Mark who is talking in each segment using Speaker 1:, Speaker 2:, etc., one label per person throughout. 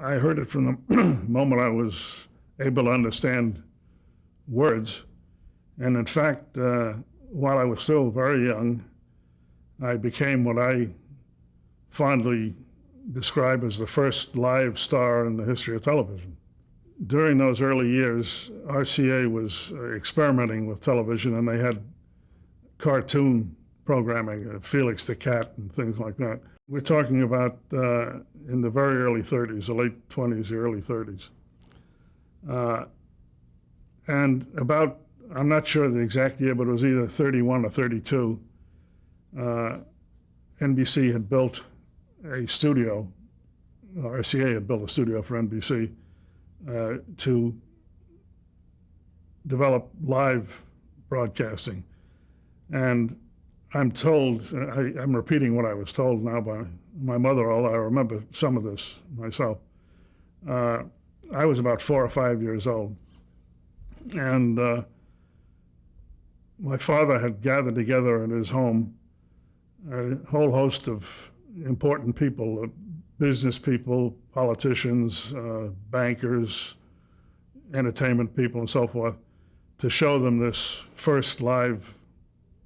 Speaker 1: I heard it from the moment I was able to understand words. And in fact, while I was still very young, I became what I fondly describe as the first live star in the history of television. During those early years, RCA was experimenting with television, and they had cartoon programming, Felix the Cat and things like that. We're talking about in the very early 30s, the late 20s, the early 30s. And about, I'm not sure the exact year, but it was either 31 or 32, NBC had built a studio, RCA had built a studio for NBC to develop live broadcasting. And I'm told, I'm repeating what I was told now by my mother, although I remember some of this myself. I was about 4 or 5 years old. And my father had gathered together in his home a whole host of important people, business people, politicians, bankers, entertainment people, and so forth, to show them this first live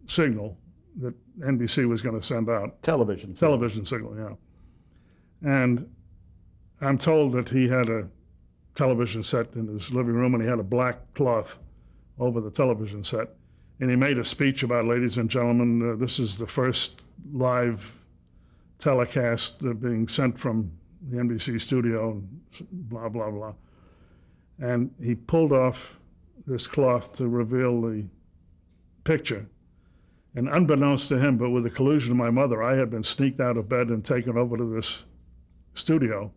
Speaker 1: signal that NBC was going to send out.
Speaker 2: Television
Speaker 1: signal, yeah. And I'm told that he had a television set in his living room, and he had a black cloth over the television set. And he made a speech about, ladies and gentlemen, this is the first live telecast being sent from the NBC studio, blah, blah, blah. And he pulled off this cloth to reveal the picture. And unbeknownst to him, but with the collusion of my mother, I had been sneaked out of bed and taken over to this studio.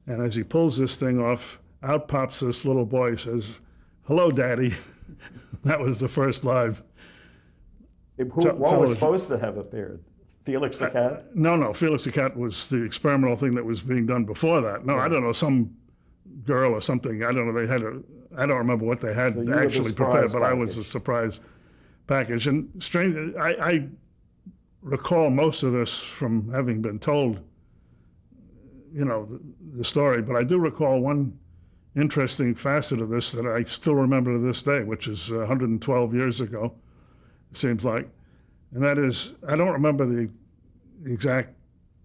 Speaker 1: And as he pulls this thing off, out pops this little boy, says, "Hello, Daddy." That was the first live.
Speaker 2: What was supposed to have appeared? Felix the Cat?
Speaker 1: No, Felix the Cat was the experimental thing that was being done before that. No, yeah. I don't know, some girl or something. I don't know, I don't remember what they had actually prepared, but I was a surprise package. And strange, I recall most of this from having been told, the story, but I do recall one interesting facet of this that I still remember to this day, which is 112 years ago, it seems like. And that is, I don't remember the exact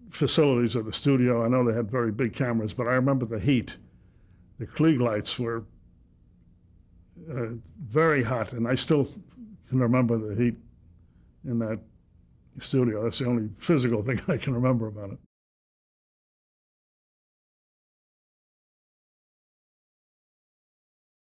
Speaker 1: facilities of the studio. I know they had very big cameras, but I remember the heat. The Klieg lights were very hot, and I still can remember the heat in that studio. That's the only physical thing I can remember about it.